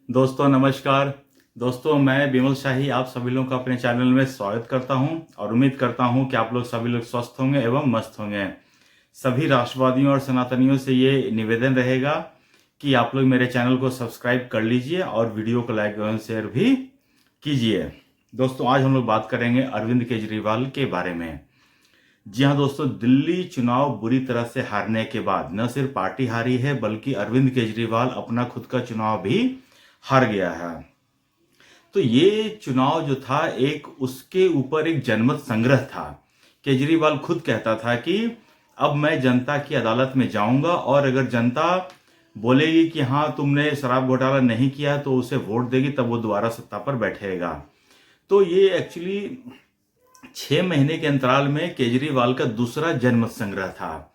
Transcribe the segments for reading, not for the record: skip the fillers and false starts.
दोस्तों नमस्कार। दोस्तों मैं विमल शाही आप सभी लोगों का अपने चैनल में स्वागत करता हूं और उम्मीद करता हूं कि आप लोग सभी लोग स्वस्थ होंगे एवं मस्त होंगे। सभी राष्ट्रवादियों और सनातनियों से ये निवेदन रहेगा कि आप लोग मेरे चैनल को सब्सक्राइब कर लीजिए और वीडियो को लाइक एवं शेयर भी कीजिए। दोस्तों आज हम लोग बात करेंगे अरविंद केजरीवाल के बारे में। जी हाँ दोस्तों, दिल्ली चुनाव बुरी तरह से हारने के बाद न सिर्फ पार्टी हारी है बल्कि अरविंद केजरीवाल अपना खुद का चुनाव भी हार गया है। तो ये चुनाव जो था एक उसके ऊपर एक जनमत संग्रह था। केजरीवाल खुद कहता था कि अब मैं जनता की अदालत में जाऊंगा और अगर जनता बोलेगी कि हाँ तुमने शराब घोटाला नहीं किया तो उसे वोट देगी, तब वो दोबारा सत्ता पर बैठेगा। तो ये एक्चुअली 6 महीने के अंतराल में केजरीवाल का दूसरा जनमत संग्रह था।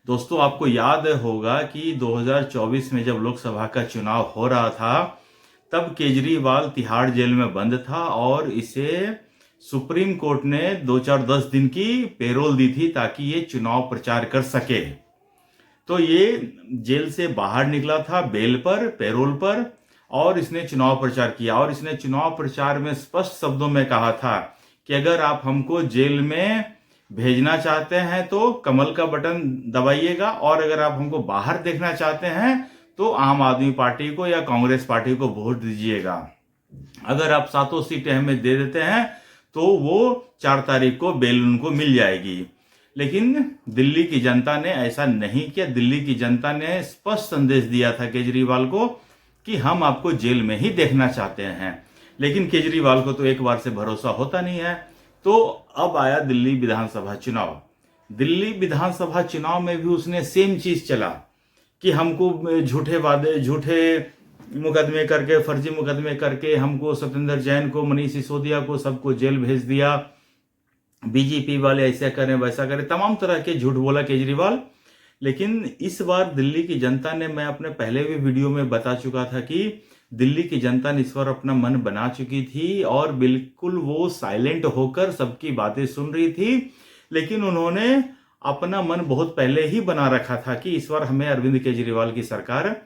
दोस्तों आपको याद होगा कि 2024 में जब लोकसभा का चुनाव हो रहा था तब केजरीवाल तिहाड़ जेल में बंद था और इसे सुप्रीम कोर्ट ने 2-4-10 दिन की पेरोल दी थी ताकि ये चुनाव प्रचार कर सके। तो ये जेल से बाहर निकला था बेल पर, पेरोल पर, और इसने चुनाव प्रचार किया। और इसने चुनाव प्रचार में स्पष्ट शब्दों में कहा था कि अगर आप हमको जेल में भेजना चाहते हैं तो कमल का बटन दबाइएगा, और अगर आप हमको बाहर देखना चाहते हैं तो आम आदमी पार्टी को या कांग्रेस पार्टी को वोट दीजिएगा। अगर आप 7 सीटें हमें दे देते हैं तो वो 4 तारीख को बेल उनको मिल जाएगी। लेकिन दिल्ली की जनता ने ऐसा नहीं किया। दिल्ली की जनता ने स्पष्ट संदेश दिया था केजरीवाल को कि हम आपको जेल में ही देखना चाहते हैं। लेकिन केजरीवाल को तो एक बार से भरोसा होता नहीं है। तो अब आया दिल्ली विधानसभा चुनाव। दिल्ली विधानसभा चुनाव में भी उसने सेम चीज चला कि हमको झूठे वादे, झूठे मुकदमे करके, फर्जी मुकदमे करके हमको सत्येंद्र जैन को, मनीष सिसोदिया को, सबको जेल भेज दिया। बीजेपी वाले ऐसा करें वैसा करें, तमाम तरह के झूठ बोला केजरीवाल। लेकिन इस बार दिल्ली की जनता ने, मैं अपने पहले भी वीडियो में बता चुका था कि दिल्ली की जनता ने इस बार अपना मन बना चुकी थी और बिल्कुल वो साइलेंट होकर सबकी बातें सुन रही थी। लेकिन उन्होंने अपना मन बहुत पहले ही बना रखा था कि इस बार हमें अरविंद केजरीवाल की सरकार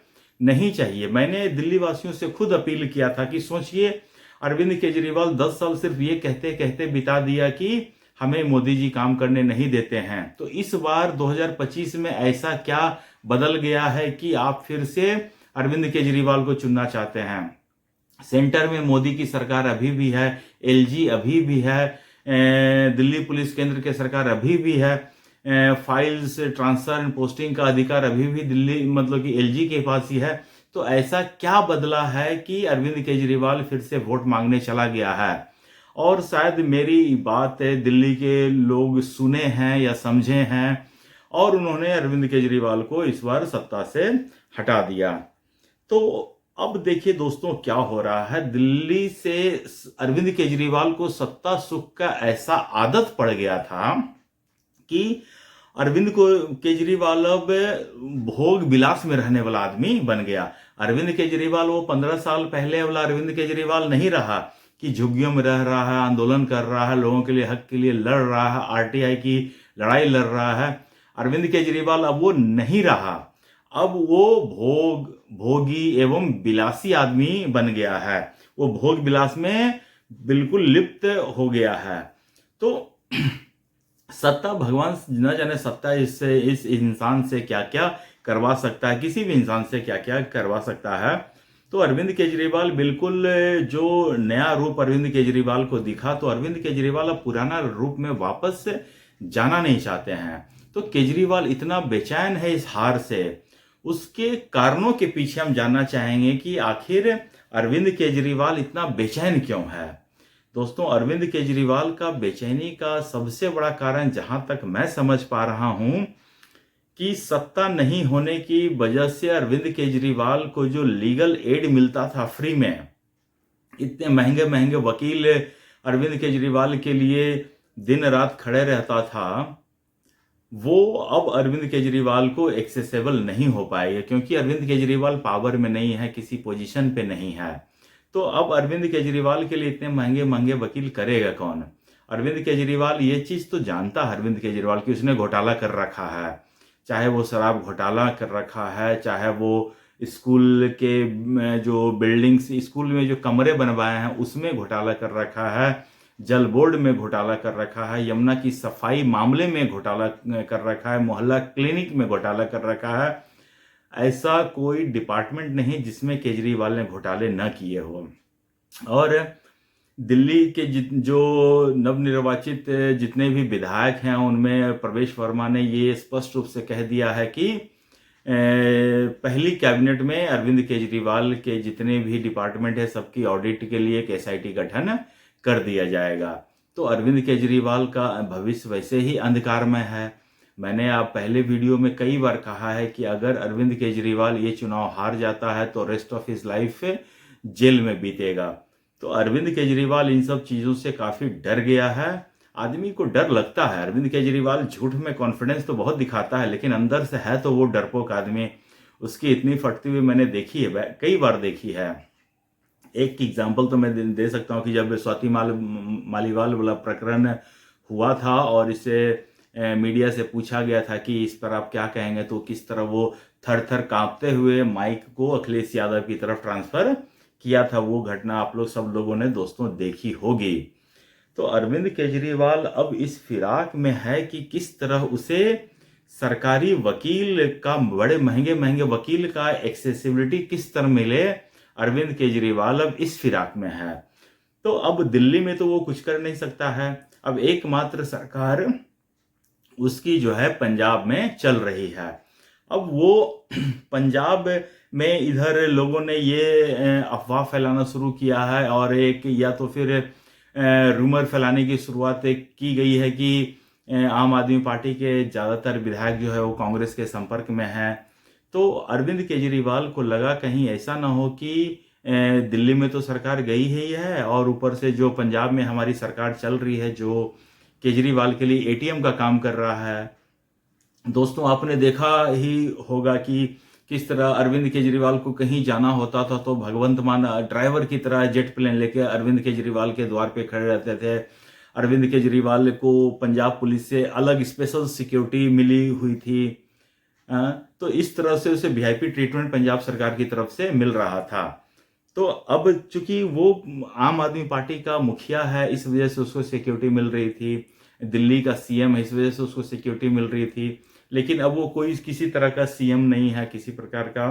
नहीं चाहिए। मैंने दिल्ली वासियों से खुद अपील किया था कि सोचिए, अरविंद केजरीवाल 10 साल सिर्फ ये कहते कहते बिता दिया कि हमें मोदी जी काम करने नहीं देते हैं। तो इस बार 2025 में ऐसा क्या बदल गया है कि आप फिर से अरविंद केजरीवाल को चुनना चाहते हैं? सेंटर में मोदी की सरकार अभी भी है, एलजी अभी भी है, दिल्ली पुलिस केंद्र की सरकार अभी भी है, फाइल्स ट्रांसफर एंड पोस्टिंग का अधिकार अभी भी दिल्ली मतलब कि एलजी के पास ही है। तो ऐसा क्या बदला है कि अरविंद केजरीवाल फिर से वोट मांगने चला गया है? और शायद मेरी बात दिल्ली के लोग सुने हैं या समझे हैं और उन्होंने अरविंद केजरीवाल को इस बार सत्ता से हटा दिया। तो अब देखिए दोस्तों क्या हो रहा है। दिल्ली से अरविंद केजरीवाल को सत्ता सुख का ऐसा आदत पड़ गया था कि अरविंद को केजरीवाल अब भोग विलास में रहने वाला आदमी बन गया। अरविंद केजरीवाल वो 15 साल पहले वाला अरविंद केजरीवाल नहीं रहा कि झुग्गियों में रह रहा है, आंदोलन कर रहा है, लोगों के लिए हक के लिए लड़ रहा है, आरटीआई की लड़ाई लड़ रहा है। अरविंद केजरीवाल अब वो नहीं रहा। अब वो भोगी एवं विलासी आदमी बन गया है। वो भोग विलास में बिल्कुल लिप्त हो गया है। तो सत्ता, भगवान न जाने सत्ता इससे, इस इंसान से क्या क्या करवा सकता है, किसी भी इंसान से क्या क्या करवा सकता है। तो अरविंद केजरीवाल बिल्कुल जो नया रूप अरविंद केजरीवाल को दिखा, तो अरविंद केजरीवाल अब पुराना रूप में वापस जाना नहीं चाहते हैं। तो केजरीवाल इतना बेचैन है इस हार से, उसके कारणों के पीछे हम जानना चाहेंगे कि आखिर अरविंद केजरीवाल इतना बेचैन क्यों है। दोस्तों अरविंद केजरीवाल का बेचैनी का सबसे बड़ा कारण, जहां तक मैं समझ पा रहा हूं, कि सत्ता नहीं होने की वजह से अरविंद केजरीवाल को जो लीगल एड मिलता था फ्री में, इतने महंगे महंगे वकील अरविंद केजरीवाल के लिए दिन रात खड़े रहता था, वो अब अरविंद केजरीवाल को एक्सेसिबल नहीं हो पाएगा क्योंकि अरविंद केजरीवाल पावर में नहीं है, किसी पोजीशन पे नहीं है। तो अब अरविंद केजरीवाल के लिए इतने महंगे महंगे वकील करेगा कौन? अरविंद केजरीवाल ये चीज तो जानता है अरविंद केजरीवाल कि उसने घोटाला कर रखा है, चाहे वो शराब घोटाला कर रखा है, चाहे वो स्कूल के जो बिल्डिंग्स, स्कूल में जो कमरे बनवाए हैं उसमें घोटाला कर रखा है, जल बोर्ड में घोटाला कर रखा है, यमुना की सफाई मामले में घोटाला कर रखा है, मोहल्ला क्लिनिक में घोटाला कर रखा है। ऐसा कोई डिपार्टमेंट नहीं जिसमें केजरीवाल ने घोटाले न किए हो। और दिल्ली के जो नवनिर्वाचित जितने भी विधायक हैं उनमें प्रवेश वर्मा ने ये स्पष्ट रूप से कह दिया है कि पहली कैबिनेट में अरविंद केजरीवाल के जितने भी डिपार्टमेंट है सबकी ऑडिट के लिए एक एसआईटी गठन कर दिया जाएगा। तो अरविंद केजरीवाल का भविष्य वैसे ही अंधकारमय है। मैंने आप पहले वीडियो में कई बार कहा है कि अगर अरविंद केजरीवाल ये चुनाव हार जाता है तो rest of his life jail में बीतेगा। तो अरविंद केजरीवाल इन सब चीज़ों से काफ़ी डर गया है। आदमी को डर लगता है। अरविंद केजरीवाल झूठ में कॉन्फिडेंस तो बहुत दिखाता है, लेकिन अंदर से है तो वो डरपोक आदमी। उसकी इतनी फटती हुई मैंने देखी है, कई बार देखी है। एक एग्जाम्पल तो मैं दे सकता हूँ कि जब स्वाति मालीवाल वाला प्रकरण हुआ था और इसे मीडिया से पूछा गया था कि इस पर आप क्या कहेंगे, तो किस तरह वो थर थर कांपते हुए माइक को अखिलेश यादव की तरफ ट्रांसफर किया था। वो घटना आप लोग सब लोगों ने दोस्तों देखी होगी। तो अरविंद केजरीवाल अब इस फिराक में है कि किस तरह उसे सरकारी वकील का, बड़े महंगे महंगे वकील का एक्सेसिबिलिटी किस तरह मिले। अरविंद केजरीवाल अब इस फिराक में है। तो अब दिल्ली में तो वो कुछ कर नहीं सकता है। अब एकमात्र सरकार उसकी जो है पंजाब में चल रही है। अब वो पंजाब में इधर लोगों ने ये अफवाह फैलाना शुरू किया है और एक या तो फिर रूमर फैलाने की शुरुआत की गई है कि आम आदमी पार्टी के ज़्यादातर विधायक जो है वो कांग्रेस के संपर्क में हैं। तो अरविंद केजरीवाल को लगा कहीं ऐसा ना हो कि दिल्ली में तो सरकार गई ही है और ऊपर से जो पंजाब में हमारी सरकार चल रही है जो केजरीवाल के लिए एटीएम का काम कर रहा है। दोस्तों आपने देखा ही होगा कि किस तरह अरविंद केजरीवाल को कहीं जाना होता था तो भगवंत मान ड्राइवर की तरह जेट प्लेन लेके अरविंद केजरीवाल के द्वार पे खड़े रहते थे। अरविंद केजरीवाल को पंजाब पुलिस से अलग स्पेशल सिक्योरिटी मिली हुई थी। तो इस तरह से उसे वीआईपी ट्रीटमेंट पंजाब सरकार की तरफ से मिल रहा था। तो अब चूंकि वो आम आदमी पार्टी का मुखिया है इस वजह से उसको सिक्योरिटी मिल रही थी, दिल्ली का सीएम है इस वजह से उसको सिक्योरिटी मिल रही थी, लेकिन अब वो कोई किसी तरह का सीएम नहीं है किसी प्रकार का।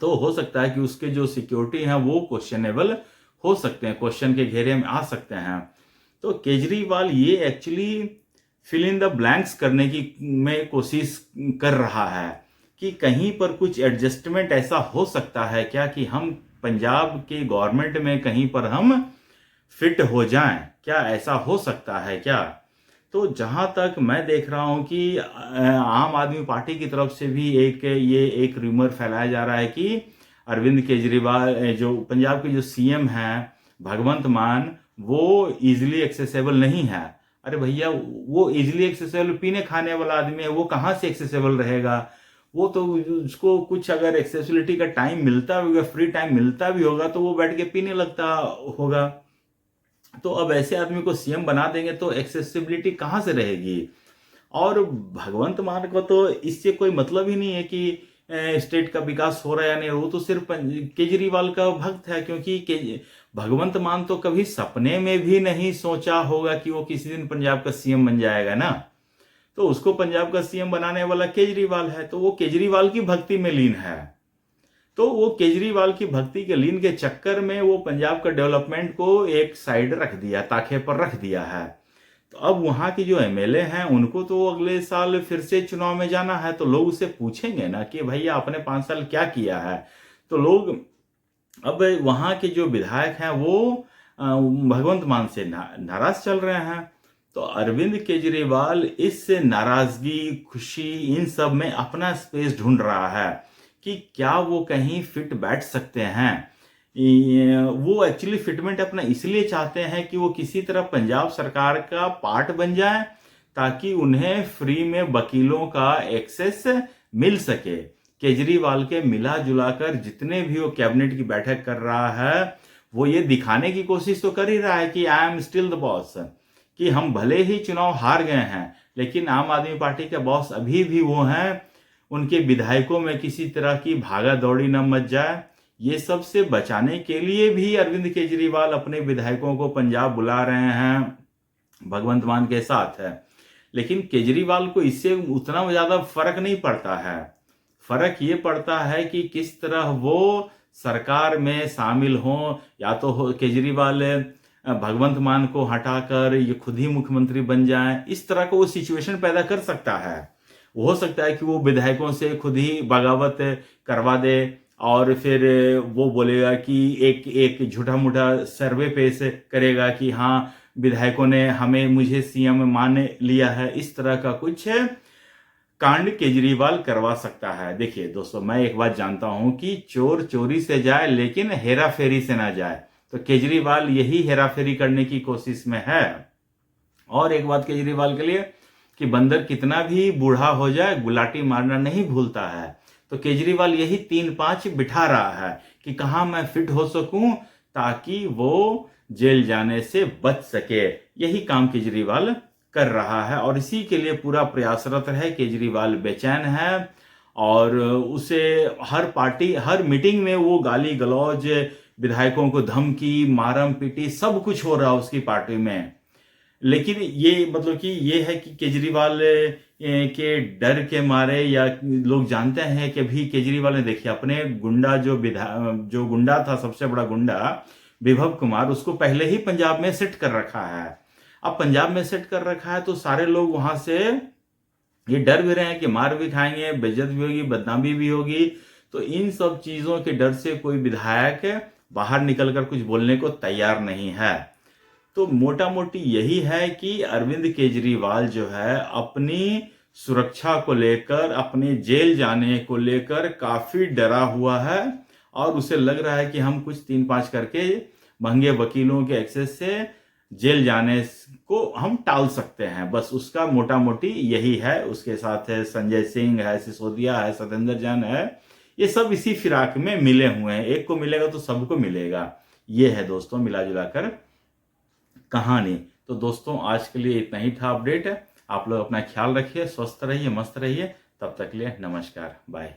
तो हो सकता है कि उसके जो सिक्योरिटी हैं वो क्वेश्चनेबल हो सकते हैं, क्वेश्चन के घेरे में आ सकते हैं। तो केजरीवाल ये actually fill in the blanks करने की में कोशिश कर रहा है कि कहीं पर कुछ एडजस्टमेंट ऐसा हो सकता है क्या कि हम पंजाब के गवर्नमेंट में कहीं पर हम फिट हो जाएं, क्या ऐसा हो सकता है क्या। तो जहां तक मैं देख रहा हूं कि आम आदमी पार्टी की तरफ से भी एक रूमर फैलाया जा रहा है कि अरविंद केजरीवाल जो पंजाब के जो सीएम हैं भगवंत मान वो इजीली एक्सेसिबल नहीं है। अरे भैया वो इजीली एक्सेसिबल पीने खाने वाला आदमी है, वो कहाँ से एक्सेसिबल रहेगा। वो तो उसको कुछ अगर एक्सेसिबिलिटी का टाइम मिलता भी होगा, फ्री टाइम मिलता भी होगा तो वो बैठ के पीने लगता होगा। तो अब ऐसे आदमी को सीएम बना देंगे तो एक्सेसिबिलिटी कहाँ से रहेगी। और भगवंत मान को तो इससे कोई मतलब ही नहीं है कि स्टेट का विकास हो रहा है या नहीं, वो तो सिर्फ केजरीवाल का भक्त है। क्योंकि भगवंत मान तो कभी सपने में भी नहीं सोचा होगा कि वो किसी दिन पंजाब का सीएम बन जाएगा ना। तो उसको पंजाब का सीएम बनाने वाला केजरीवाल है, तो वो केजरीवाल की भक्ति में लीन है। तो वो केजरीवाल की भक्ति के लीन के चक्कर में वो पंजाब का डेवलपमेंट को एक साइड रख दिया, ताखे पर रख दिया है। तो अब वहां की जो एमएलए हैं उनको तो अगले साल फिर से चुनाव में जाना है, तो लोग उससे पूछेंगे ना कि भैया आपने 5 साल क्या किया है। तो लोग अब वहां के जो विधायक हैं वो भगवंत मान से नाराज चल रहे हैं। तो अरविंद केजरीवाल इस नाराजगी खुशी इन सब में अपना स्पेस ढूंढ रहा है कि क्या वो कहीं फिट बैठ सकते हैं। वो एक्चुअली फिटमेंट अपना इसलिए चाहते हैं कि वो किसी तरह पंजाब सरकार का पार्ट बन जाए ताकि उन्हें फ्री में वकीलों का एक्सेस मिल सके। केजरीवाल के मिला जुला कर जितने भी वो कैबिनेट की बैठक कर रहा है वो ये दिखाने की कोशिश तो कर ही रहा है कि I am still the boss, कि हम भले ही चुनाव हार गए हैं लेकिन आम आदमी पार्टी के बॉस अभी भी वो हैं। उनके विधायकों में किसी तरह की भागा दौड़ी न मच जाए, ये सब से बचाने के लिए भी अरविंद केजरीवाल अपने विधायकों को पंजाब बुला रहे हैं भगवंत मान के साथ है। लेकिन केजरीवाल को इससे उतना ज़्यादा फर्क नहीं पड़ता है। फर्क ये पड़ता है कि किस तरह वो सरकार में शामिल हों, या तो केजरीवाल भगवंत मान को हटाकर ये खुद ही मुख्यमंत्री बन जाएं, इस तरह का वो सिचुएशन पैदा कर सकता है। हो सकता है कि वो विधायकों से खुद ही बगावत करवा दे और फिर वो बोलेगा कि एक झूठा मूठा सर्वे पेश करेगा कि हाँ विधायकों ने मुझे सीएम मान लिया है। इस तरह का कुछ कांड केजरीवाल करवा सकता है। देखिए दोस्तों, मैं एक बात जानता हूं कि चोर चोरी से जाए लेकिन हेरा फेरी से ना जाए, तो केजरीवाल यही हेरा फेरी करने की कोशिश में है। और एक बात केजरीवाल के लिए कि बंदर कितना भी बूढ़ा हो जाए गुलाटी मारना नहीं भूलता है। तो केजरीवाल यही 3-5 बिठा रहा है कि कहां मैं फिट हो सकूं ताकि वो जेल जाने से बच सके। यही काम केजरीवाल कर रहा है और इसी के लिए पूरा प्रयासरत है। केजरीवाल बेचैन है और उसे हर मीटिंग में वो गाली गलौज, विधायकों को धमकी, मारम पीटी सब कुछ हो रहा है उसकी पार्टी में। लेकिन ये मतलब कि ये है कि केजरीवाल के डर के मारे, या लोग जानते हैं कि अभी केजरीवाल ने देखिए अपने गुंडा जो गुंडा था, सबसे बड़ा गुंडा विभव कुमार, उसको पहले ही पंजाब में सेट कर रखा है। अब पंजाब में सेट कर रखा है तो सारे लोग वहां से ये डर भी रहे हैं कि मार भी खाएंगे, बेइज्जत भी होगी, बदनामी भी होगी। तो इन सब चीजों के डर से कोई विधायक बाहर निकलकर कुछ बोलने को तैयार नहीं है। तो मोटा मोटी यही है कि अरविंद केजरीवाल जो है अपनी सुरक्षा को लेकर, अपने जेल जाने को लेकर काफी डरा हुआ है और उसे लग रहा है कि हम कुछ 3-5 करके महंगे वकीलों के एक्सेस से जेल जाने को हम टाल सकते हैं। बस उसका मोटा मोटी यही है। उसके साथ है संजय सिंह है, सिसोदिया है, सत्येंद्र जैन है, ये सब इसी फिराक में मिले हुए हैं। एक को मिलेगा तो सबको मिलेगा। ये है दोस्तों मिला जुला कर कहानी। तो दोस्तों आज के लिए इतना ही था अपडेट। आप लोग अपना ख्याल रखिए, स्वस्थ रहिए, मस्त रहिए। तब तक के लिए नमस्कार, बाय।